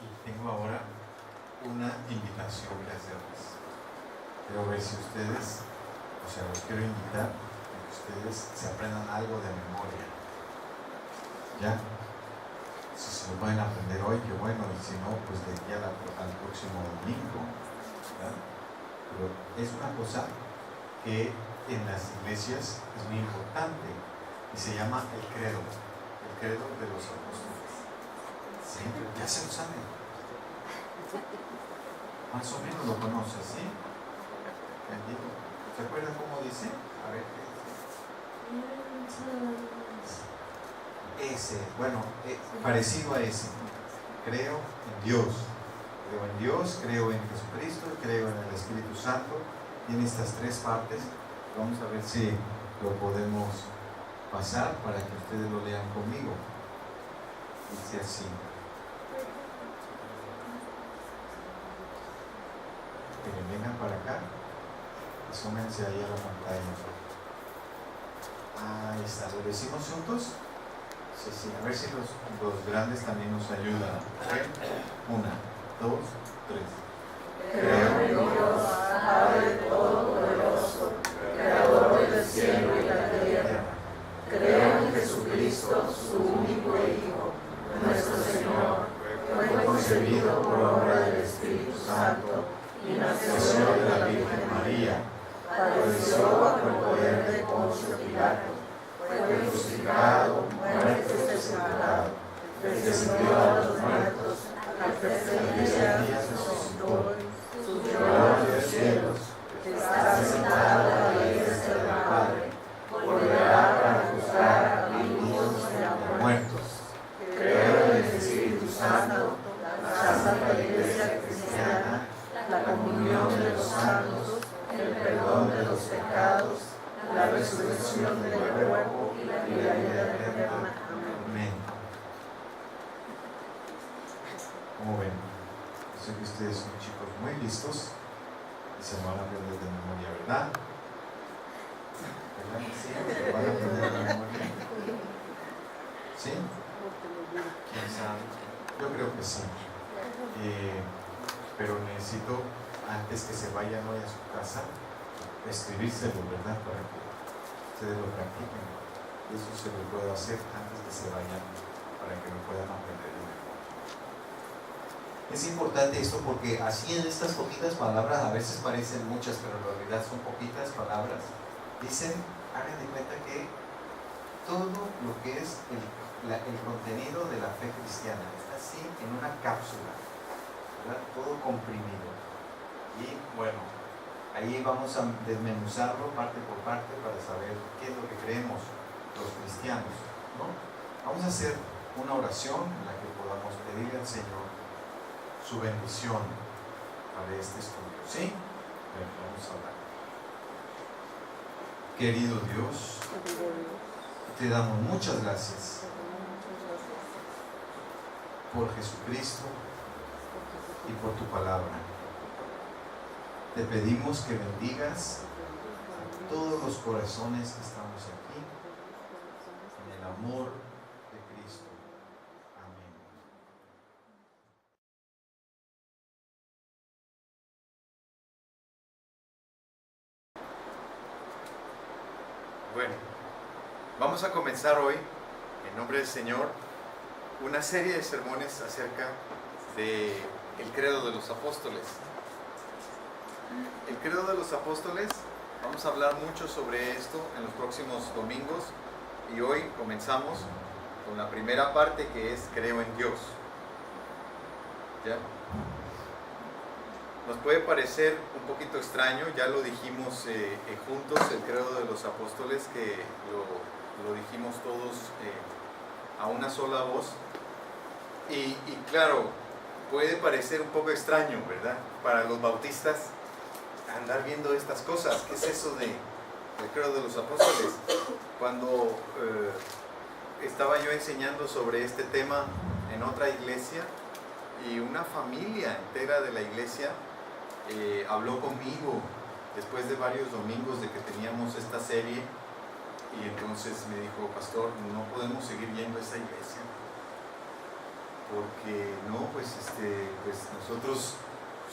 Y tengo ahora una invitación que hacerles. Quiero ver si ustedes, los quiero invitar a que ustedes se aprendan algo de memoria. ¿Ya? Si se lo pueden aprender hoy, qué bueno, y si no, pues de aquí al próximo domingo. ¿Verdad? Pero es una cosa que en las iglesias es muy importante y se llama el credo de los apóstoles. ¿Sí? Ya se lo saben. Más o menos lo conoces, ¿sí? ¿Se acuerdan cómo dice? A ver, ¿qué dice? Ese, bueno, parecido a ese. Creo en Dios. Creo en Dios, creo en Jesucristo, creo en el Espíritu Santo. Tiene estas tres partes. Vamos a ver si lo podemos pasar para que ustedes lo lean conmigo. Dice así. Que vengan para acá. Asómense ahí a la pantalla. Ahí está. ¿Lo decimos juntos? Sí. A ver si los grandes también nos ayudan. Una, dos, tres. Creo en Dios, Padre Todopoderoso, Creador del cielo y la tierra. Creo en Jesucristo, su único Hijo, nuestro Señor. Fue concebido por obra del Espíritu Santo y nació de la Virgen María. Padeció bajo el poder de Poncio Pilato. Fue crucificado, muerto y sepultado. Descendió a los muertos. Al tercer día resucitó. Subió a los cielos. Está sentado a la diestra del Padre. Volverá para juzgar a vivos y a muertos. Creo en el Espíritu Santo, la Santa Iglesia Cristiana, la comunión de los santos, el perdón de los pecados, la resurrección del cuerpo y la vida eterna. Amén. ¿Cómo ven? Sé que ustedes son chicos muy listos y se van a aprender de memoria, ¿verdad? ¿Verdad que sí? ¿Se van a aprender de memoria? ¿Sí? ¿Quién sabe? Yo creo que sí. Pero necesito, antes que se vayan hoy a su casa, escribírselo, ¿verdad? Para que ustedes lo practiquen. Eso se lo puedo hacer antes que se vayan, para que lo puedan aprender de memoria. Es importante esto porque así en estas poquitas palabras, a veces parecen muchas, pero en realidad son poquitas palabras, dicen, hagan de cuenta que todo lo que es el contenido de la fe cristiana está así en una cápsula, ¿verdad? Todo comprimido. Y bueno, ahí vamos a desmenuzarlo parte por parte para saber qué es lo que creemos los cristianos, ¿no? Vamos a hacer una oración en la que podamos pedirle al Señor su bendición para este estudio, ¿sí? Bueno, vamos a hablar. Querido Dios, te damos muchas gracias por Jesucristo y por tu palabra. Te pedimos que bendigas a todos los corazones que estamos aquí en el amor de Cristo. Amén. Bueno, vamos a comenzar hoy, en nombre del Señor, una serie de sermones acerca del credo de los apóstoles. El credo de los apóstoles, vamos a hablar mucho sobre esto en los próximos domingos y hoy comenzamos con la primera parte, que es creo en Dios. ¿Ya? Nos puede parecer un poquito extraño, ya lo dijimos juntos, el credo de los apóstoles, que lo dijimos todos a una sola voz. Y claro, puede parecer un poco extraño, ¿verdad? Para los bautistas andar viendo estas cosas. ¿Qué es eso del credo de los apóstoles? Cuando estaba yo enseñando sobre este tema en otra iglesia, y una familia entera de la iglesia habló conmigo después de varios domingos de que teníamos esta serie, y entonces me dijo: pastor, no podemos seguir yendo a esa iglesia porque no, pues nosotros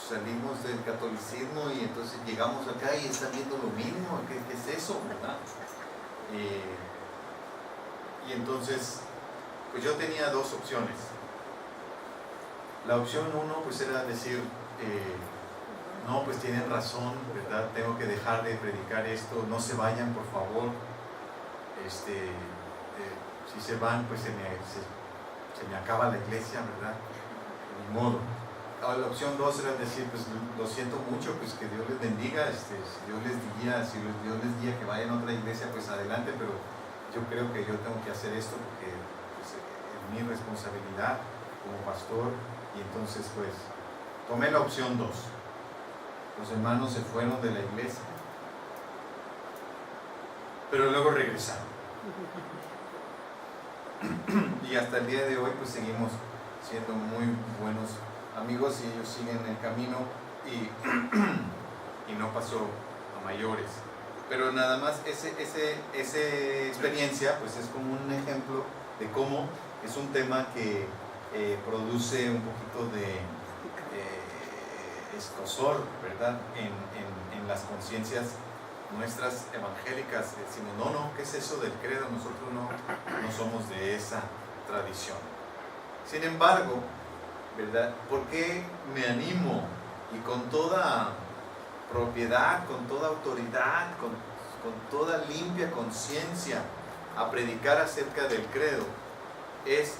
salimos del catolicismo y entonces llegamos acá y están viendo lo mismo. ¿Qué es eso, verdad? Y entonces, pues yo tenía dos opciones. La opción uno, pues era decir, no, pues tienen razón, ¿verdad? Tengo que dejar de predicar esto, no se vayan, por favor. Si se van, pues se me acaba la iglesia, ¿verdad? Ni modo. La opción 2 era decir, pues lo siento mucho, pues que Dios les bendiga, si Dios les diga que vayan a otra iglesia, pues adelante, pero yo creo que yo tengo que hacer esto porque pues, es mi responsabilidad como pastor. Y entonces pues tomé la opción 2. Los hermanos se fueron de la iglesia, pero luego regresaron. Y hasta el día de hoy pues seguimos siendo muy buenos amigos y ellos siguen el camino y no pasó a mayores. Pero nada más esa experiencia pues es como un ejemplo de cómo es un tema que produce un poquito de escozor, ¿verdad? En las conciencias nuestras evangélicas. Decimos, no, ¿qué es eso del credo? Nosotros no somos de esa tradición. Sin embargo, ¿verdad? ¿Por qué me animo y con toda propiedad, con toda autoridad, con toda limpia conciencia a predicar acerca del credo? Es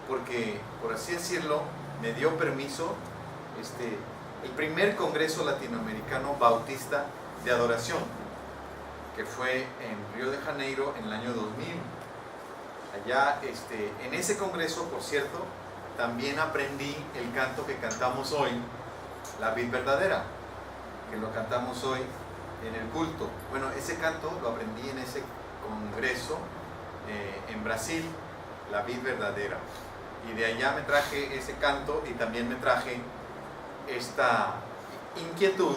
porque, por así decirlo, me dio permiso el primer Congreso Latinoamericano Bautista de Adoración, que fue en Río de Janeiro en el año 2000. Allá, en ese congreso, por cierto, también aprendí el canto que cantamos hoy, La Vid Verdadera, que lo cantamos hoy en el culto. Bueno, ese canto lo aprendí en ese congreso en Brasil, La Vid Verdadera. Y de allá me traje ese canto y también me traje esta inquietud,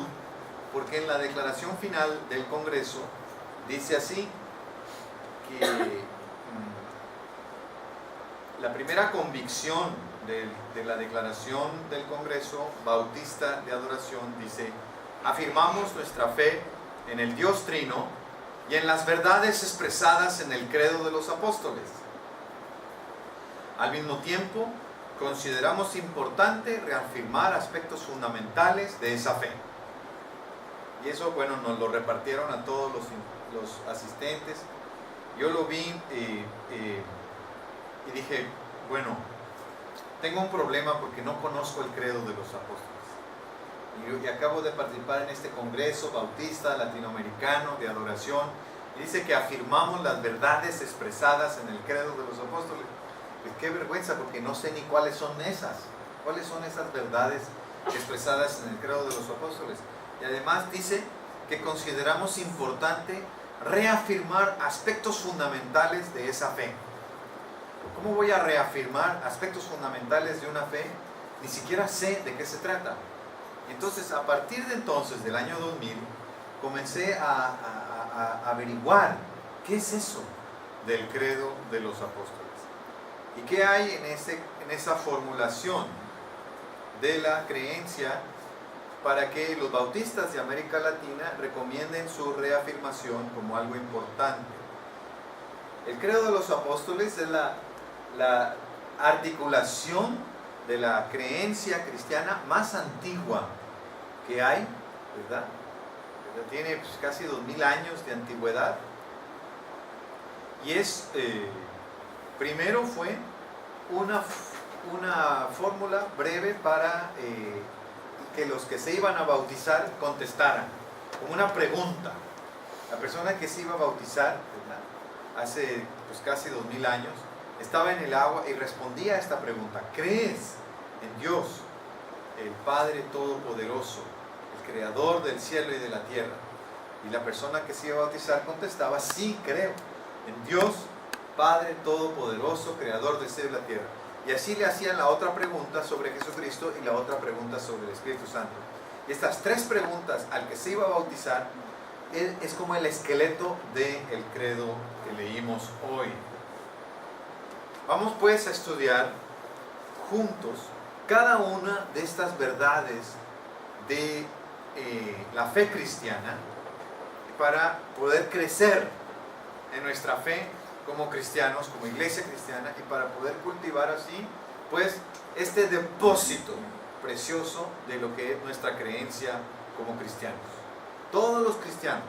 porque en la declaración final del Congreso dice así, que la primera convicción de la declaración del Congreso Bautista de Adoración dice: afirmamos nuestra fe en el Dios Trino y en las verdades expresadas en el credo de los apóstoles. Al mismo tiempo, consideramos importante reafirmar aspectos fundamentales de esa fe. Y eso, bueno, nos lo repartieron a todos los asistentes. Yo lo vi y dije, bueno, tengo un problema porque no conozco el credo de los apóstoles. Y acabo de participar en este congreso bautista latinoamericano de adoración. Y dice que afirmamos las verdades expresadas en el credo de los apóstoles. Pues qué vergüenza, porque no sé ni cuáles son esas verdades expresadas en el credo de los apóstoles. Y además dice que consideramos importante reafirmar aspectos fundamentales de esa fe. ¿Cómo voy a reafirmar aspectos fundamentales de una fe? Ni siquiera sé de qué se trata. Entonces, a partir de entonces, del año 2000, comencé a averiguar qué es eso del credo de los apóstoles. ¿Y qué hay en esa formulación de la creencia para que los bautistas de América Latina recomienden su reafirmación como algo importante? El credo de los apóstoles es la articulación de la creencia cristiana más antigua que hay, ¿verdad? Tiene pues, casi 2000 años de antigüedad. Y es, primero fue una fórmula breve para que los que se iban a bautizar contestaran, como una pregunta. La persona que se iba a bautizar, ¿verdad?, hace pues, casi 2000 años, estaba en el agua y respondía a esta pregunta: ¿crees en Dios, el Padre Todopoderoso, el Creador del cielo y de la tierra? Y la persona que se iba a bautizar contestaba: sí, creo en Dios, Padre Todopoderoso, Creador del cielo y la tierra. Y así le hacían la otra pregunta sobre Jesucristo y la otra pregunta sobre el Espíritu Santo. Y estas tres preguntas al que se iba a bautizar es como el esqueleto del credo que leímos hoy. Vamos pues a estudiar juntos cada una de estas verdades de la fe cristiana para poder crecer en nuestra fe como cristianos, como iglesia cristiana, y para poder cultivar así pues este depósito precioso de lo que es nuestra creencia como cristianos. Todos los cristianos,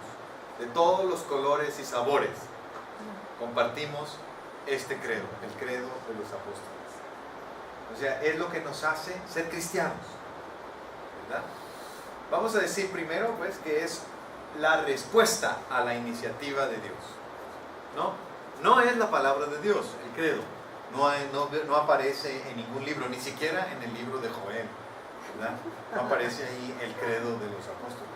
de todos los colores y sabores, compartimos este credo, el credo de los apóstoles. O sea, es lo que nos hace ser cristianos, ¿verdad? Vamos a decir primero pues que es la respuesta a la iniciativa de Dios. No es la palabra de Dios, el credo. No aparece en ningún libro, ni siquiera en el libro de Joel, ¿verdad? No aparece ahí el credo de los apóstoles.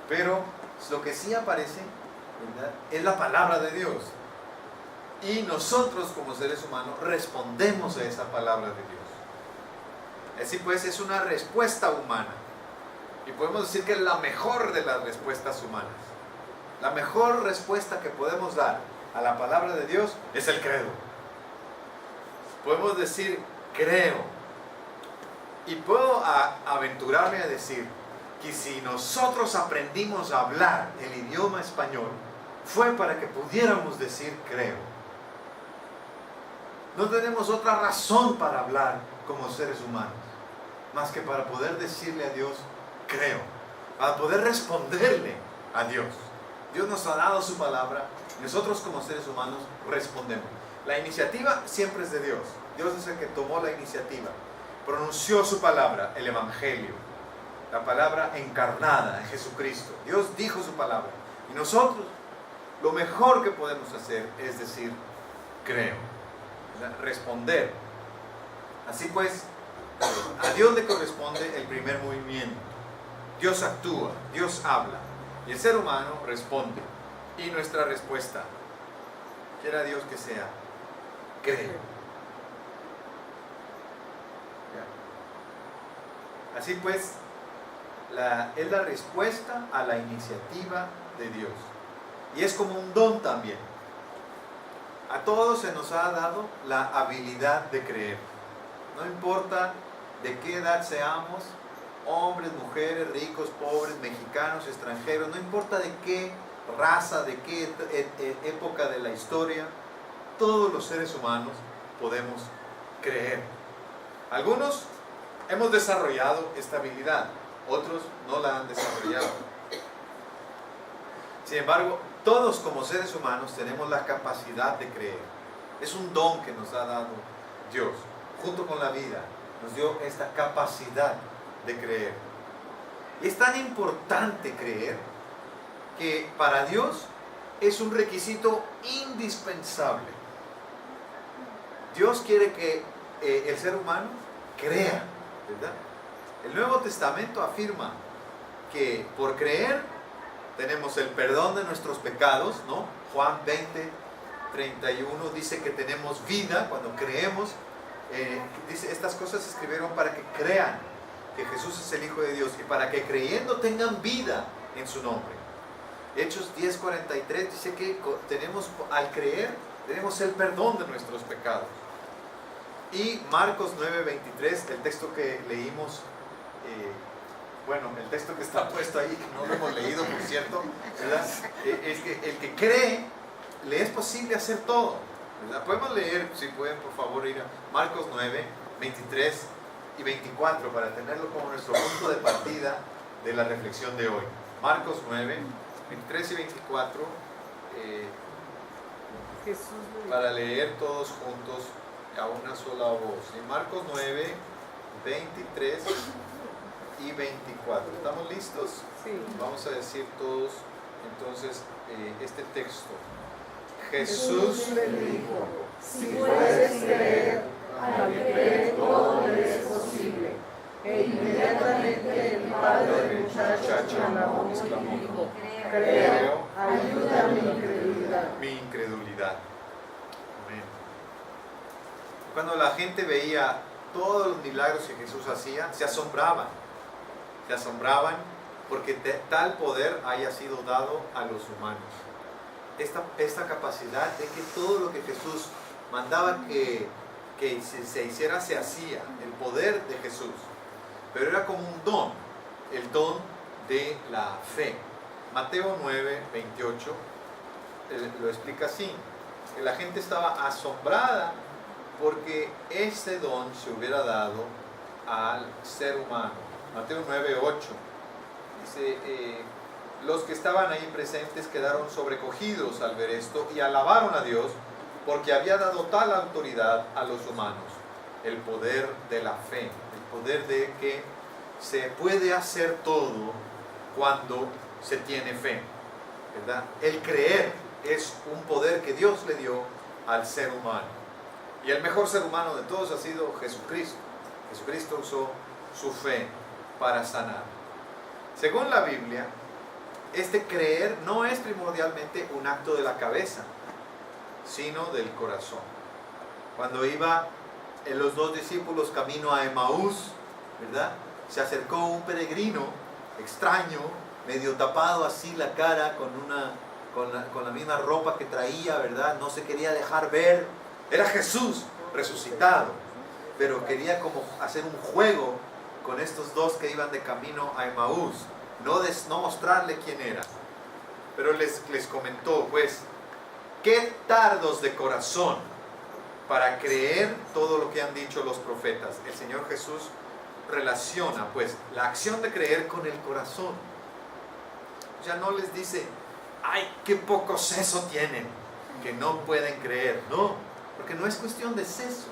Pero lo que sí aparece, ¿verdad?, es la palabra de Dios. Y nosotros como seres humanos respondemos a esa palabra de Dios. Así pues es una respuesta humana. Y podemos decir que es la mejor de las respuestas humanas. La mejor respuesta que podemos dar a la palabra de Dios es el credo. Podemos decir, creo. Y puedo aventurarme a decir que si nosotros aprendimos a hablar el idioma español, fue para que pudiéramos decir creo. No tenemos otra razón para hablar como seres humanos, más que para poder decirle a Dios, creo, para poder responderle a Dios. Dios nos ha dado su palabra, nosotros como seres humanos respondemos. La iniciativa siempre es de Dios. Dios es el que tomó la iniciativa, pronunció su palabra, el Evangelio, la palabra encarnada en Jesucristo. Dios dijo su palabra. Y nosotros, lo mejor que podemos hacer es decir, creo, responder. Así pues, a Dios le corresponde el primer movimiento. Dios actúa, Dios habla, y el ser humano responde. Y nuestra respuesta, quiera Dios que sea, creo. Así pues, es la respuesta a la iniciativa de Dios. Y es como un don también. A todos se nos ha dado la habilidad de creer. No importa de qué edad seamos, hombres, mujeres, ricos, pobres, mexicanos, extranjeros, no importa de qué raza, de qué época de la historia, todos los seres humanos podemos creer. Algunos hemos desarrollado esta habilidad, otros no la han desarrollado. Sin embargo, todos como seres humanos tenemos la capacidad de creer. Es un don que nos ha dado Dios. Junto con la vida nos dio esta capacidad de creer. Y es tan importante creer que para Dios es un requisito indispensable. Dios quiere que el ser humano crea, ¿verdad? El Nuevo Testamento afirma que por creer tenemos el perdón de nuestros pecados, ¿no? Juan 20:31 dice que tenemos vida cuando creemos. Dice, estas cosas se escribieron para que crean que Jesús es el Hijo de Dios y para que creyendo tengan vida en su nombre. Hechos 10:43 dice que al creer tenemos el perdón de nuestros pecados. Y Marcos 9:23, el texto que leímos, el texto que está puesto ahí, que no lo hemos leído por cierto, ¿verdad? Es que el que cree, le es posible hacer todo, ¿verdad? Podemos leer, si pueden por favor ir a Marcos 9:23 y 24 para tenerlo como nuestro punto de partida de la reflexión de hoy. Marcos 9:23 y 24 para leer todos juntos a una sola voz. En Marcos 9:23 y 24. ¿Estamos listos? Sí. Vamos a decir todos entonces este texto. Jesús le dijo, si puedes creer, al que cree todo le es posible. E inmediatamente el padre del muchacho exclamó, creo, ayuda a mi incredulidad. Mi incredulidad. Amén. Cuando la gente veía todos los milagros que Jesús hacía, se asombraban porque tal poder haya sido dado a los humanos. Esta capacidad de que todo lo que Jesús mandaba que que se hiciera, se hacía, el poder de Jesús. Pero era como un don, el don de la fe. Mateo 9, 28 lo explica así, que la gente estaba asombrada porque ese don se hubiera dado al ser humano. Mateo 9, 8 dice, los que estaban ahí presentes quedaron sobrecogidos al ver esto y alabaron a Dios porque había dado tal autoridad a los humanos. El poder de la fe, el poder de que se puede hacer todo cuando se tiene fe, ¿verdad? El creer es un poder que Dios le dio al ser humano. Y el mejor ser humano de todos ha sido Jesucristo. Jesucristo usó su fe para sanar. Según la Biblia, este creer no es primordialmente un acto de la cabeza, sino del corazón. Cuando iba los dos discípulos camino a Emaús, ¿verdad? Se acercó un peregrino extraño, medio tapado así la cara con la misma ropa que traía, ¿verdad? No se quería dejar ver. Era Jesús resucitado, pero quería como hacer un juego con estos dos que iban de camino a Emaús, no mostrarle quién era. Pero les comentó, pues, qué tardos de corazón para creer todo lo que han dicho los profetas. El Señor Jesús relaciona, pues, la acción de creer con el corazón. Ya no les dice, ay, qué poco seso tienen, que no pueden creer. No, porque no es cuestión de seso.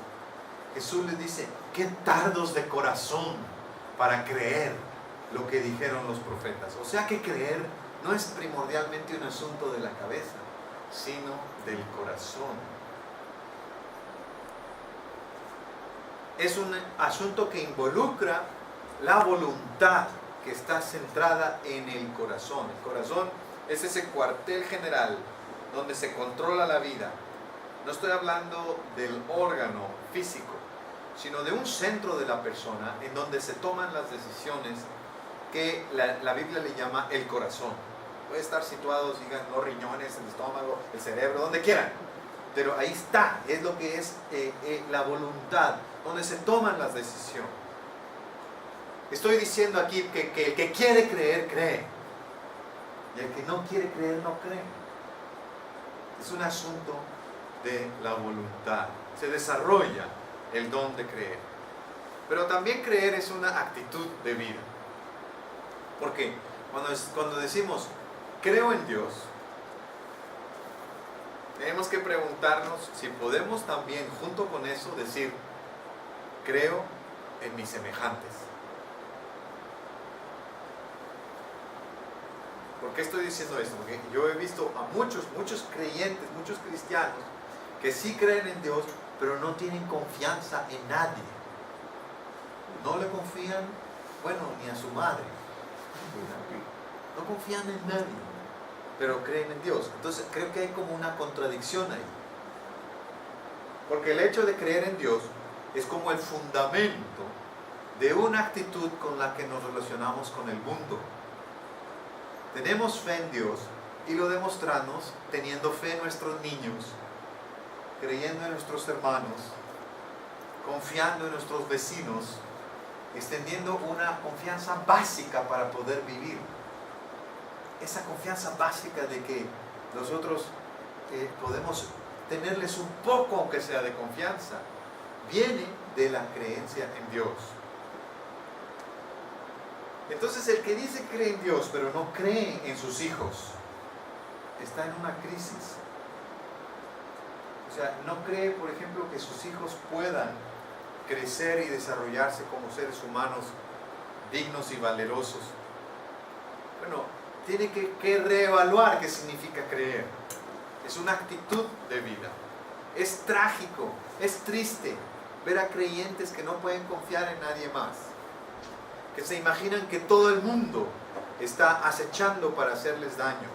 Jesús les dice, qué tardos de corazón para creer lo que dijeron los profetas. O sea que creer no es primordialmente un asunto de la cabeza, sino del corazón. Es un asunto que involucra la voluntad que está centrada en el corazón. El corazón es ese cuartel general donde se controla la vida. No estoy hablando del órgano físico, sino de un centro de la persona en donde se toman las decisiones que la Biblia le llama el corazón. Puede estar situado, digan, los riñones, el estómago, el cerebro, donde quieran. Pero ahí está, es lo que es la voluntad, donde se toman las decisiones. Estoy diciendo aquí que el que quiere creer, cree. Y el que no quiere creer, no cree. Es un asunto de la voluntad. Se desarrolla el don de creer. Pero también creer es una actitud de vida. Porque cuando decimos, creo en Dios, tenemos que preguntarnos si podemos también, junto con eso, decir, creo en mis semejantes. ¿Por qué estoy diciendo esto? Porque yo he visto a muchos creyentes, muchos cristianos, que sí creen en Dios, pero no tienen confianza en nadie. No le confían, bueno, ni a su madre. No confían en nadie, pero creen en Dios. Entonces creo que hay como una contradicción ahí. Porque el hecho de creer en Dios es como el fundamento de una actitud con la que nos relacionamos con el mundo. Tenemos fe en Dios y lo demostramos teniendo fe en nuestros niños, creyendo en nuestros hermanos, confiando en nuestros vecinos, extendiendo una confianza básica para poder vivir. Esa confianza básica de que nosotros podemos tenerles un poco, aunque sea de confianza, viene de la creencia en Dios. Entonces el que dice cree en Dios, pero no cree en sus hijos, está en una crisis. O sea, no cree, por ejemplo, que sus hijos puedan crecer y desarrollarse como seres humanos dignos y valerosos. Bueno, tiene que reevaluar qué significa creer. Es una actitud de vida. Es trágico, es triste ver a creyentes que no pueden confiar en nadie más, que se imaginan que todo el mundo está acechando para hacerles daño,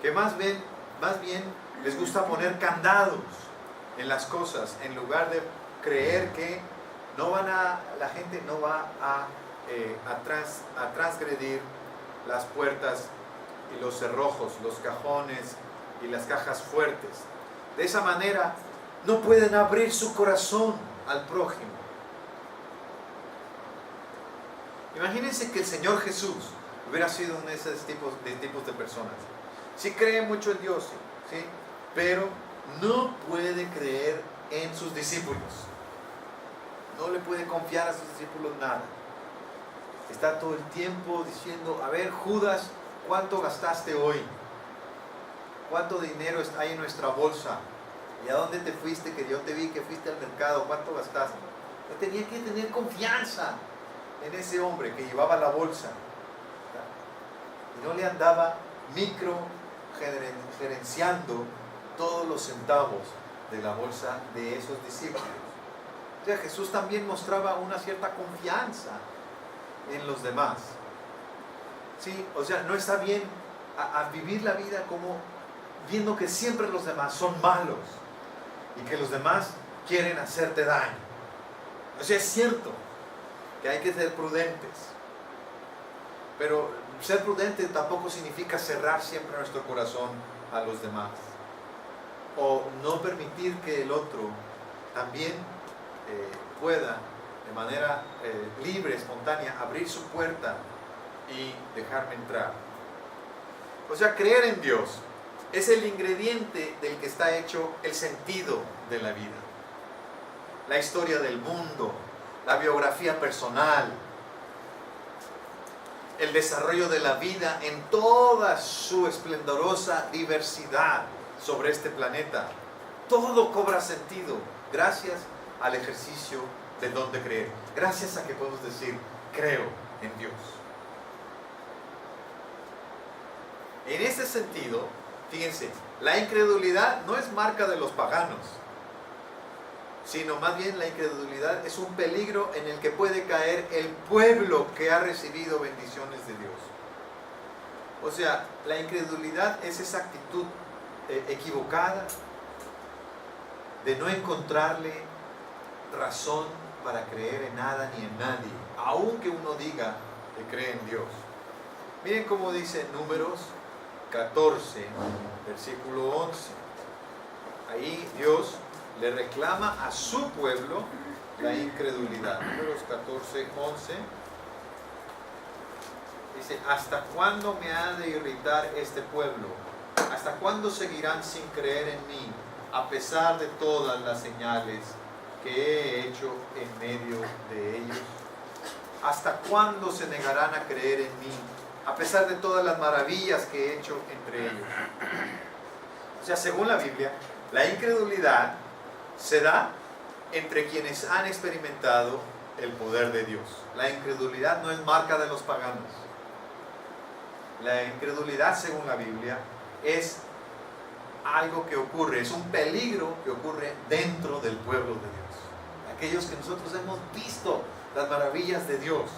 que más bien les gusta poner candados en las cosas en lugar de creer que la gente no va a transgredir las puertas y los cerrojos, los cajones y las cajas fuertes. De esa manera no pueden abrir su corazón al prójimo. Imagínense que el Señor Jesús hubiera sido uno de esos tipos de personas. Sí cree mucho en Dios, ¿sí? Pero no puede creer en sus discípulos. No le puede confiar a sus discípulos nada. Está todo el tiempo diciendo, a ver, Judas, ¿cuánto gastaste hoy? ¿Cuánto dinero hay en nuestra bolsa? ¿Y a dónde te fuiste? Que yo te vi que fuiste al mercado. ¿Cuánto gastaste? Yo tenía que tener confianza en ese hombre que llevaba la bolsa. Y no le andaba gerenciando todos los centavos de la bolsa de esos discípulos. O sea, Jesús también mostraba una cierta confianza en los demás. ¿Sí? O sea, no está bien a vivir la vida como viendo que siempre los demás son malos y que los demás quieren hacerte daño. O sea, es cierto que hay que ser prudentes, pero ser prudente tampoco significa cerrar siempre nuestro corazón a los demás o no permitir que el otro también pueda de manera libre, espontánea, abrir su puerta y dejarme entrar. O sea, creer en Dios es el ingrediente del que está hecho el sentido de la vida. La historia del mundo, la biografía personal, el desarrollo de la vida en toda su esplendorosa diversidad sobre este planeta. Todo cobra sentido gracias al ejercicio del don de creer. Gracias a que podemos decir, creo en Dios. En ese sentido, fíjense, la incredulidad no es marca de los paganos, sino más bien la incredulidad es un peligro en el que puede caer el pueblo que ha recibido bendiciones de Dios. O sea, la incredulidad es esa actitud equivocada de no encontrarle razón para creer en nada ni en nadie, aunque uno diga que cree en Dios. Miren cómo dice Números 14, versículo 11. Ahí Dios le reclama a su pueblo la incredulidad. Números 14, 11. Dice, ¿hasta cuándo me ha de irritar este pueblo? ¿Hasta cuándo seguirán sin creer en mí, a pesar de todas las señales que he hecho en medio de ellos? ¿Hasta cuándo se negarán a creer en mí, a pesar de todas las maravillas que he hecho entre ellos? O sea, según la Biblia, la incredulidad se da entre quienes han experimentado el poder de Dios. La incredulidad no es marca de los paganos. La incredulidad, según la Biblia, es algo que ocurre, es un peligro que ocurre dentro del pueblo de Dios. Aquellos que nosotros hemos visto las maravillas de Dios,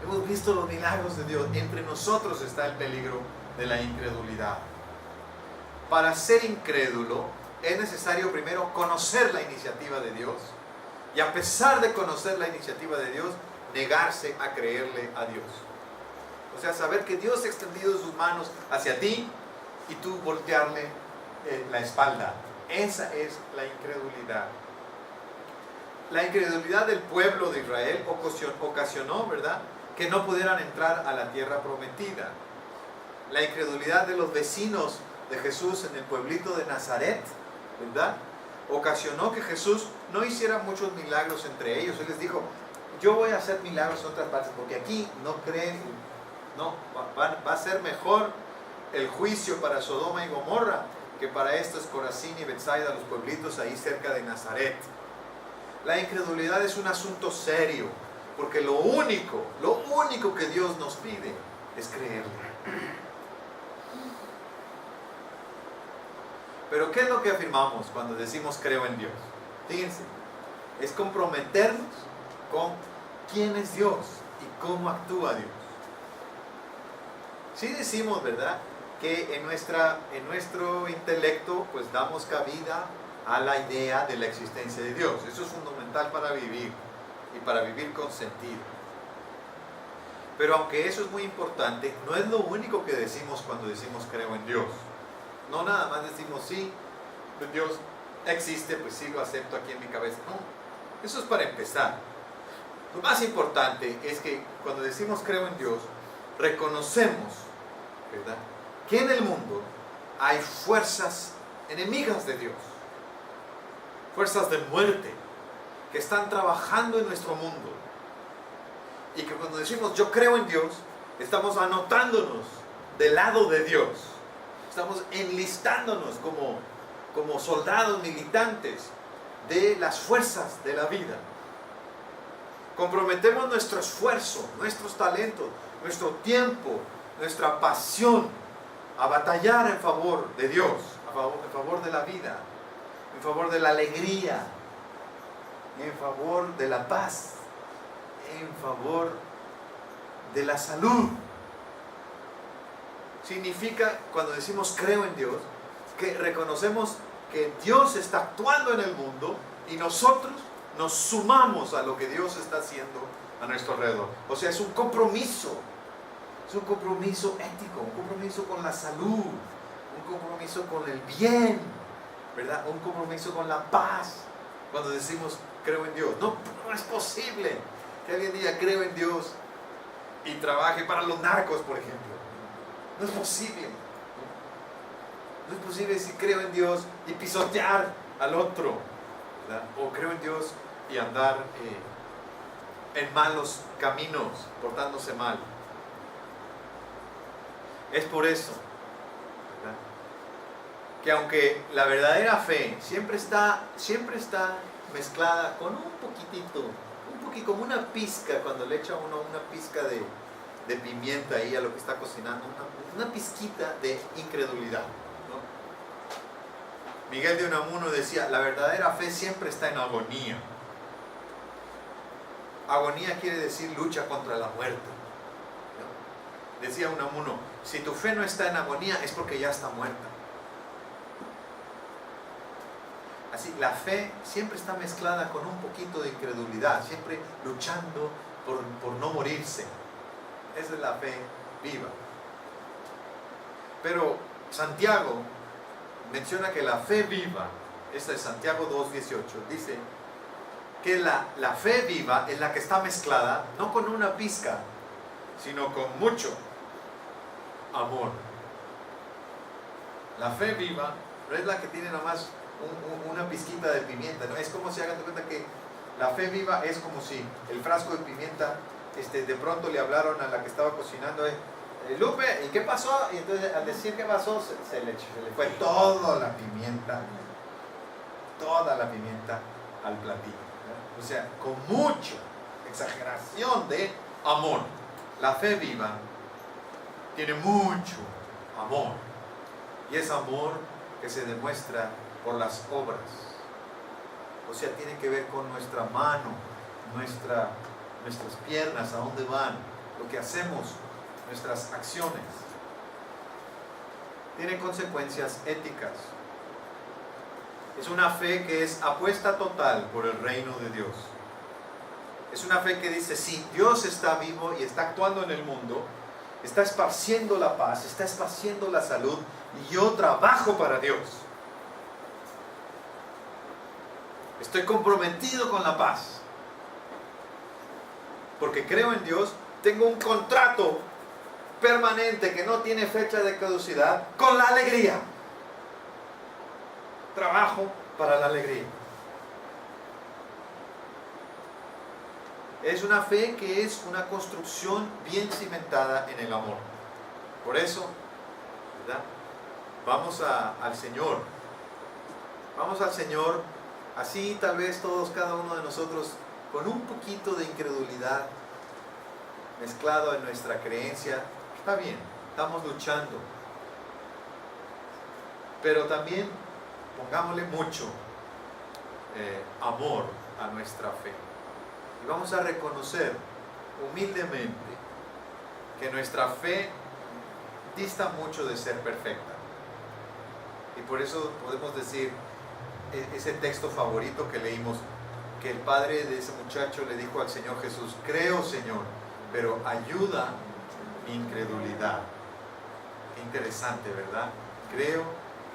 hemos visto los milagros de Dios, entre nosotros está el peligro de la incredulidad. Para ser incrédulo es necesario primero conocer la iniciativa de Dios y, a pesar de conocer la iniciativa de Dios, negarse a creerle a Dios. O sea, saber que Dios ha extendido sus manos hacia ti y tú voltearle la espalda. Esa es la incredulidad. La incredulidad del pueblo de Israel ocasionó, ¿verdad?, que no pudieran entrar a la tierra prometida. La incredulidad de los vecinos de Jesús en el pueblito de Nazaret, ¿verdad?, ocasionó que Jesús no hiciera muchos milagros entre ellos. Él les dijo, yo voy a hacer milagros en otras partes, porque aquí no creen, no, va a ser mejor el juicio para Sodoma y Gomorra que para estos Corazín y Betsaida, los pueblitos ahí cerca de Nazaret. La incredulidad es un asunto serio, porque lo único que Dios nos pide es creerle. Pero ¿qué es lo que afirmamos cuando decimos creo en Dios? Fíjense, es comprometernos con quién es Dios y cómo actúa Dios. Sí decimos, ¿verdad?, que en nuestro intelecto pues damos cabida a la idea de la existencia de Dios. Eso es fundamental para vivir y para vivir con sentido. Pero aunque eso es muy importante, no es lo único que decimos cuando decimos creo en Dios. No nada más decimos sí, Dios existe, pues sí lo acepto aquí en mi cabeza. No, eso es para empezar. Lo más importante es que cuando decimos creo en Dios, reconocemos, ¿verdad?, que en el mundo hay fuerzas enemigas de Dios, fuerzas de muerte que están trabajando en nuestro mundo, y que cuando decimos yo creo en Dios, estamos anotándonos del lado de Dios, estamos enlistándonos como soldados militantes de las fuerzas de la vida. Comprometemos nuestro esfuerzo, nuestros talentos, nuestro tiempo, nuestra pasión a batallar en favor de Dios, en favor de la vida, en favor de la alegría, en favor de la paz, en favor de la salud. Significa, cuando decimos creo en Dios, que reconocemos que Dios está actuando en el mundo y nosotros nos sumamos a lo que Dios está haciendo a nuestro alrededor. O sea, es un compromiso ético, un compromiso con la salud, un compromiso con el bien, ¿verdad? Un compromiso con la paz. Cuando decimos creo en Dios, no es posible que alguien diga creo en Dios y trabaje para los narcos, por ejemplo. No es posible. No es posible decir creo en Dios y pisotear al otro, ¿verdad? O creo en Dios y andar en malos caminos, portándose mal. Es por eso, ¿verdad?, que aunque la verdadera fe siempre está mezclada con un poquitito, como una pizca, cuando le echa uno una pizca de pimienta ahí a lo que está cocinando, una pizquita de incredulidad, ¿no? Miguel de Unamuno decía, la verdadera fe siempre está en agonía. Agonía quiere decir lucha contra la muerte, ¿no? Decía Unamuno, si tu fe no está en agonía es porque ya está muerta. Así, la fe siempre está mezclada con un poquito de incredulidad, siempre luchando por no morirse. Esa es la fe viva. Pero Santiago menciona que la fe viva, esta es Santiago 2:18, dice que la fe viva es la que está mezclada, no con una pizca, sino con mucho amor. La fe viva no es la que tiene nada más una pizquita de pimienta, ¿no? Es como si hagan de cuenta que la fe viva es como si el frasco de pimienta, de pronto le hablaron a la que estaba cocinando, Lupe, ¿y qué pasó? Y entonces al decir qué pasó, se le fue toda la pimienta al platillo, ¿no? O sea, con mucha exageración de amor. La fe viva tiene mucho amor, y es amor que se demuestra por las obras. O sea, tiene que ver con nuestra mano, nuestras piernas, a dónde van, lo que hacemos, nuestras acciones. Tiene consecuencias éticas. Es una fe que es apuesta total por el reino de Dios. Es una fe que dice, sí, Dios está vivo y está actuando en el mundo, está esparciendo la paz, está esparciendo la salud, y yo trabajo para Dios. Estoy comprometido con la paz. Porque creo en Dios, tengo un contrato permanente que no tiene fecha de caducidad con la alegría. Trabajo para la alegría. Es una fe que es una construcción bien cimentada en el amor. Por eso, ¿verdad?, vamos al Señor. Vamos al Señor, así tal vez todos, cada uno de nosotros, con un poquito de incredulidad mezclado en nuestra creencia. Está bien, estamos luchando, pero también pongámosle mucho amor a nuestra fe, y vamos a reconocer humildemente que nuestra fe dista mucho de ser perfecta, y por eso podemos decir ese texto favorito que leímos, que el padre de ese muchacho le dijo al Señor Jesús, creo, Señor, pero ayuda mi incredulidad. Qué interesante, ¿verdad? Creo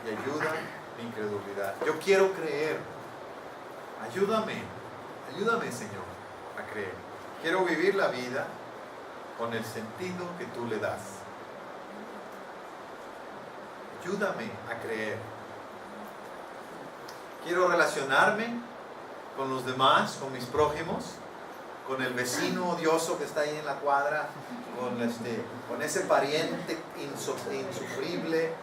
y ayuda mi incredulidad. Yo quiero creer. Ayúdame, ayúdame, Señor, a creer. Quiero vivir la vida con el sentido que tú le das. Ayúdame a creer. Quiero relacionarme con los demás, con mis prójimos, con el vecino odioso que está ahí en la cuadra, con ese pariente insufrible,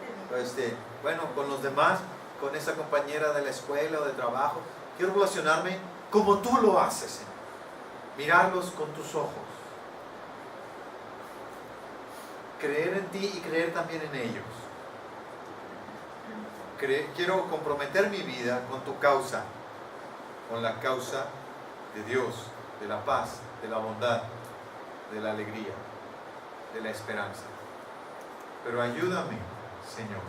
con los demás, con esa compañera de la escuela o de trabajo. Quiero relacionarme como tú lo haces, Señor. Mirarlos con tus ojos. Creer en ti y creer también en ellos. Quiero comprometer mi vida con tu causa, con la causa de Dios, de la paz, de la bondad, de la alegría, de la esperanza. Pero ayúdame, Señor.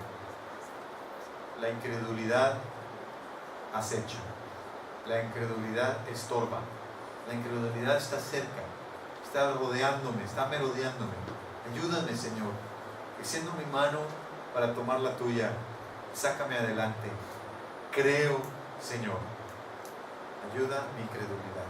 La incredulidad acecha, la incredulidad estorba, la incredulidad está cerca, está rodeándome, está merodeándome. Ayúdame, Señor, extiendo mi mano para tomar la tuya. Sácame adelante. Creo, Señor. Ayuda mi incredulidad.